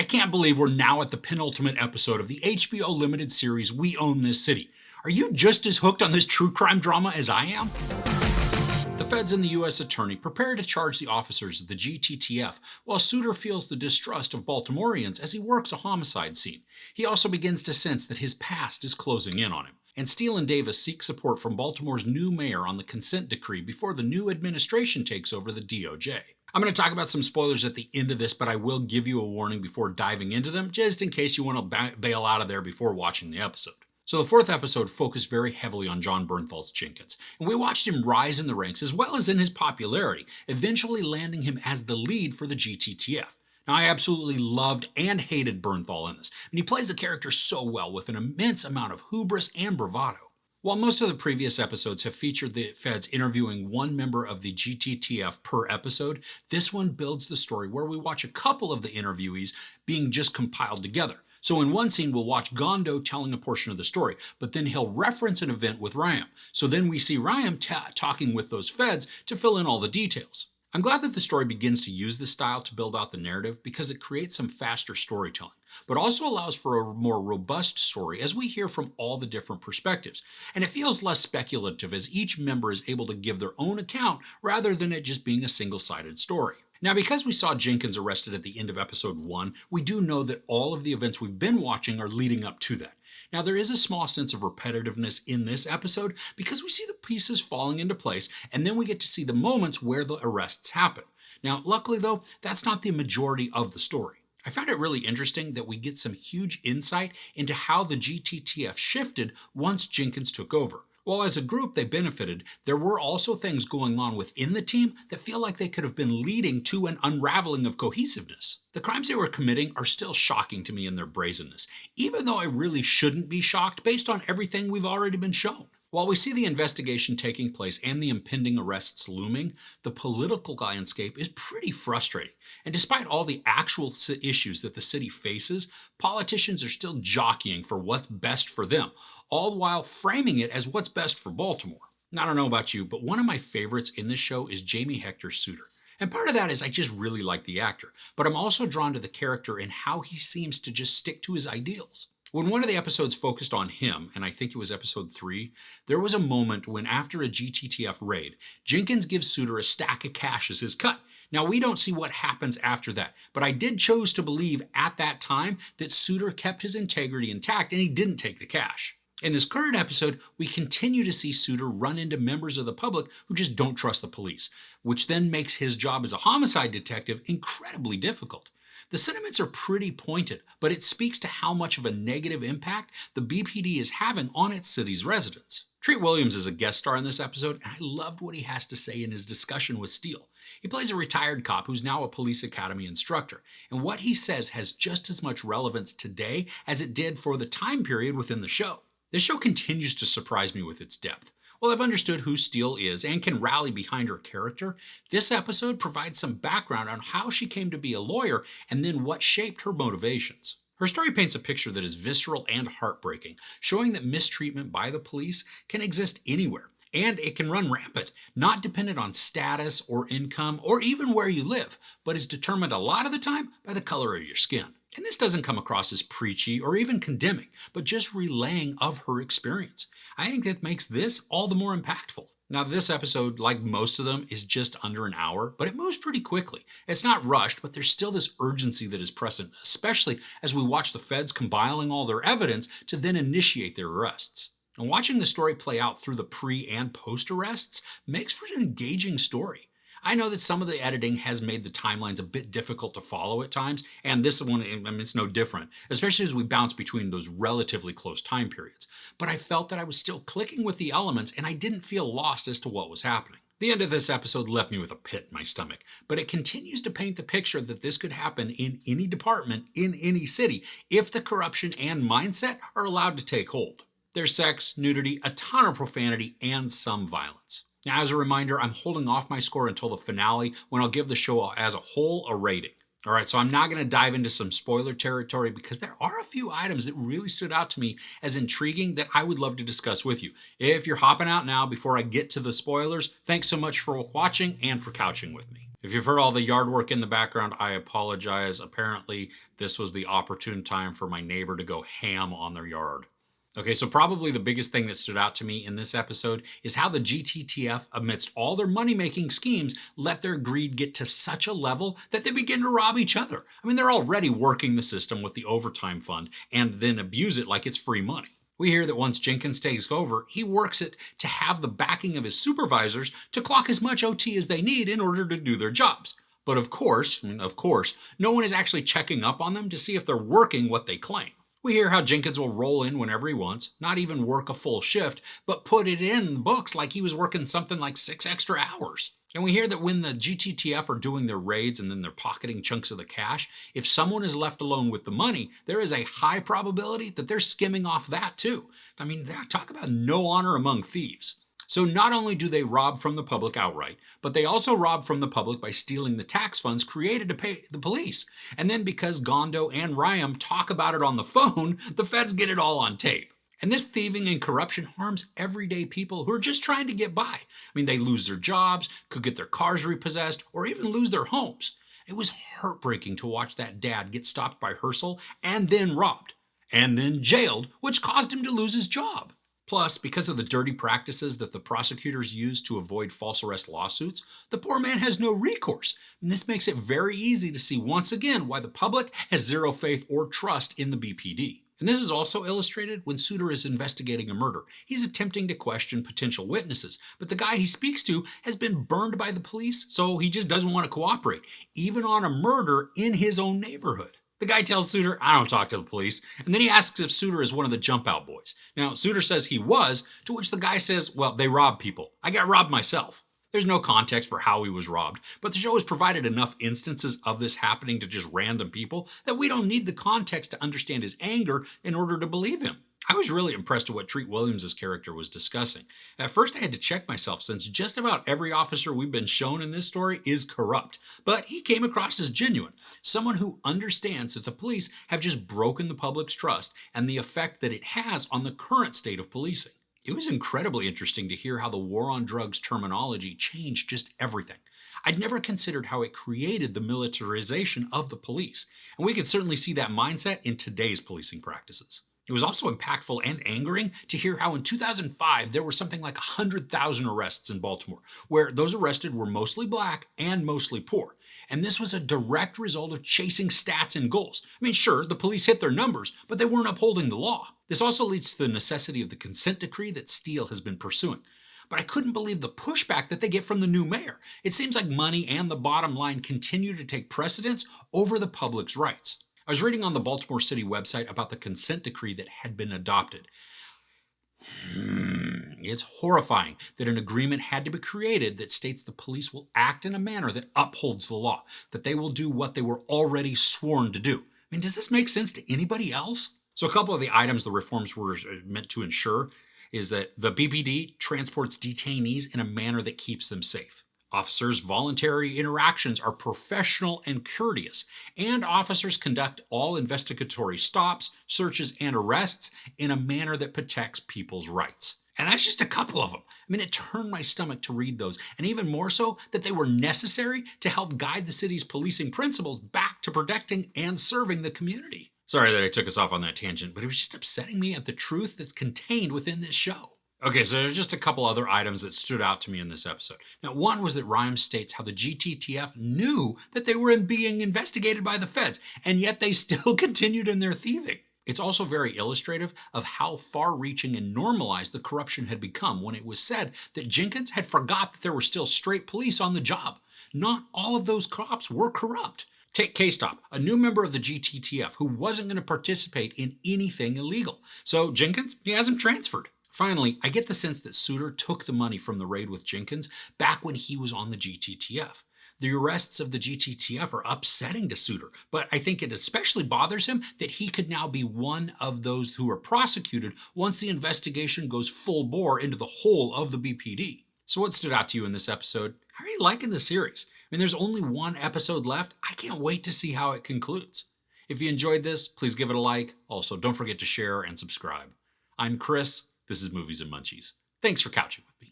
I can't believe we're now at the penultimate episode of the HBO Limited Series We Own This City. Are you just as hooked on this true crime drama as I am? The feds and the U.S. attorney prepare to charge the officers of the GTTF while Suter feels the distrust of Baltimoreans as he works a homicide scene. He also begins to sense that his past is closing in on him. And Steele and Davis seek support from Baltimore's new mayor on the consent decree before the new administration takes over the DOJ. I'm going to talk about some spoilers at the end of this, but I will give you a warning before diving into them, just in case you want to bail out of there before watching the episode. So the fourth episode focused very heavily on John Bernthal's Jenkins, and we watched him rise in the ranks as well as in his popularity, eventually landing him as the lead for the GTTF. Now, I absolutely loved and hated Bernthal in this, and he plays the character so well with an immense amount of hubris and bravado. While most of the previous episodes have featured the feds interviewing one member of the GTTF per episode, this one builds the story where we watch a couple of the interviewees being just compiled together. So in one scene, we'll watch Gondo telling a portion of the story, but then he'll reference an event with Ryam. So then we see Ryam talking with those feds to fill in all the details. I'm glad that the story begins to use this style to build out the narrative because it creates some faster storytelling, but also allows for a more robust story as we hear from all the different perspectives. And it feels less speculative as each member is able to give their own account rather than it just being a single-sided story. Now, because we saw Jenkins arrested at the end of episode 1, we do know that all of the events we've been watching are leading up to that. Now, there is a small sense of repetitiveness in this episode because we see the pieces falling into place, and then we get to see the moments where the arrests happen. Now, luckily though, that's not the majority of the story. I found it really interesting that we get some huge insight into how the GTTF shifted once Jenkins took over. While as a group they benefited, there were also things going on within the team that feel like they could have been leading to an unraveling of cohesiveness. The crimes they were committing are still shocking to me in their brazenness, even though I really shouldn't be shocked based on everything we've already been shown. While we see the investigation taking place and the impending arrests looming, the political landscape is pretty frustrating. And despite all the actual issues that the city faces, politicians are still jockeying for what's best for them, all while framing it as what's best for Baltimore. I don't know about you, but one of my favorites in this show is Jamie Hector Suter. And part of that is I just really like the actor, but I'm also drawn to the character and how he seems to just stick to his ideals. When one of the episodes focused on him, and I think it was episode 3, there was a moment when after a GTTF raid, Jenkins gives Suter a stack of cash as his cut. Now, we don't see what happens after that, but I did choose to believe at that time that Suter kept his integrity intact and he didn't take the cash. In this current episode, we continue to see Suter run into members of the public who just don't trust the police, which then makes his job as a homicide detective incredibly difficult. The sentiments are pretty pointed, but it speaks to how much of a negative impact the BPD is having on its city's residents. Treat Williams is a guest star in this episode, and I loved what he has to say in his discussion with Steele. He plays a retired cop who's now a police academy instructor, and what he says has just as much relevance today as it did for the time period within the show. This show continues to surprise me with its depth. While I've understood who Steele is and can rally behind her character, this episode provides some background on how she came to be a lawyer and then what shaped her motivations. Her story paints a picture that is visceral and heartbreaking, showing that mistreatment by the police can exist anywhere, and it can run rampant, not dependent on status or income or even where you live, but is determined a lot of the time by the color of your skin. And this doesn't come across as preachy or even condemning, but just relaying of her experience. I think that makes this all the more impactful. Now, this episode, like most of them, is just under an hour, but it moves pretty quickly. It's not rushed, but there's still this urgency that is present, especially as we watch the feds compiling all their evidence to then initiate their arrests. And watching the story play out through the pre- and post-arrests makes for an engaging story. I know that some of the editing has made the timelines a bit difficult to follow at times, and this one, it's no different, especially as we bounce between those relatively close time periods. But I felt that I was still clicking with the elements, and I didn't feel lost as to what was happening. The end of this episode left me with a pit in my stomach, but it continues to paint the picture that this could happen in any department, in any city, if the corruption and mindset are allowed to take hold. There's sex, nudity, a ton of profanity, and some violence. Now, as a reminder, I'm holding off my score until the finale when I'll give the show as a whole a rating. All right, so I'm not going to dive into some spoiler territory because there are a few items that really stood out to me as intriguing that I would love to discuss with you. If you're hopping out now before I get to the spoilers, thanks so much for watching and for couching with me. If you've heard all the yard work in the background, I apologize. Apparently, this was the opportune time for my neighbor to go ham on their yard. Okay, so probably the biggest thing that stood out to me in this episode is how the GTTF, amidst all their money making schemes, let their greed get to such a level that they begin to rob each other. I mean, they're already working the system with the overtime fund and then abuse it like it's free money. We hear that once Jenkins takes over, he works it to have the backing of his supervisors to clock as much OT as they need in order to do their jobs. But of course, no one is actually checking up on them to see if they're working what they claim. We hear how Jenkins will roll in whenever he wants, not even work a full shift, but put it in the books like he was working something like 6 extra hours. And we hear that when the GTTF are doing their raids and then they're pocketing chunks of the cash, if someone is left alone with the money, there is a high probability that they're skimming off that too. I mean, talk about no honor among thieves. So not only do they rob from the public outright, but they also rob from the public by stealing the tax funds created to pay the police. And then because Gondo and Ryam talk about it on the phone, the feds get it all on tape. And this thieving and corruption harms everyday people who are just trying to get by. I mean, they lose their jobs, could get their cars repossessed, or even lose their homes. It was heartbreaking to watch that dad get stopped by Herschel and then robbed, and then jailed, which caused him to lose his job. Plus, because of the dirty practices that the prosecutors use to avoid false arrest lawsuits, the poor man has no recourse. And this makes it very easy to see once again why the public has zero faith or trust in the BPD. And this is also illustrated when Suter is investigating a murder. He's attempting to question potential witnesses, but the guy he speaks to has been burned by the police, so he just doesn't want to cooperate, even on a murder in his own neighborhood. The guy tells Suter, I don't talk to the police, and then he asks if Suter is one of the jump out boys. Now, Suter says he was, to which the guy says, well, they rob people. I got robbed myself. There's no context for how he was robbed, but the show has provided enough instances of this happening to just random people that we don't need the context to understand his anger in order to believe him. I was really impressed with what Treat Williams' character was discussing. At first I had to check myself since just about every officer we've been shown in this story is corrupt, but he came across as genuine, someone who understands that the police have just broken the public's trust and the effect that it has on the current state of policing. It was incredibly interesting to hear how the war on drugs terminology changed just everything. I'd never considered how it created the militarization of the police, and we could certainly see that mindset in today's policing practices. It was also impactful and angering to hear how in 2005 there were something like 100,000 arrests in Baltimore, where those arrested were mostly black and mostly poor. And this was a direct result of chasing stats and goals. I mean, sure, the police hit their numbers, but they weren't upholding the law. This also leads to the necessity of the consent decree that Steele has been pursuing. But I couldn't believe the pushback that they get from the new mayor. It seems like money and the bottom line continue to take precedence over the public's rights. I was reading on the Baltimore City website about the consent decree that had been adopted. It's horrifying that an agreement had to be created that states the police will act in a manner that upholds the law, that they will do what they were already sworn to do. I mean, does this make sense to anybody else? So a couple of the items the reforms were meant to ensure is that the BPD transports detainees in a manner that keeps them safe. Officers' voluntary interactions are professional and courteous, and officers conduct all investigatory stops, searches, and arrests in a manner that protects people's rights. And that's just a couple of them. I mean, it turned my stomach to read those, and even more so that they were necessary to help guide the city's policing principles back to protecting and serving the community. Sorry that I took us off on that tangent, but it was just upsetting me at the truth that's contained within this show. Okay, so there are just a couple other items that stood out to me in this episode. Now, one was that Rhymes states how the GTTF knew that they were being investigated by the feds, and yet they still continued in their thieving. It's also very illustrative of how far-reaching and normalized the corruption had become when it was said that Jenkins had forgot that there were still straight police on the job. Not all of those cops were corrupt. Take K-Stop, a new member of the GTTF who wasn't going to participate in anything illegal. So Jenkins, he has him transferred. Finally, I get the sense that Suter took the money from the raid with Jenkins back when he was on the GTTF. The arrests of the GTTF are upsetting to Suter, but I think it especially bothers him that he could now be one of those who are prosecuted once the investigation goes full bore into the whole of the BPD. So what stood out to you in this episode? How are you liking the series? I mean, there's only one episode left. I can't wait to see how it concludes. If you enjoyed this, please give it a like. Also, don't forget to share and subscribe. I'm Chris. This is Movies and Munchies. Thanks for couching with me.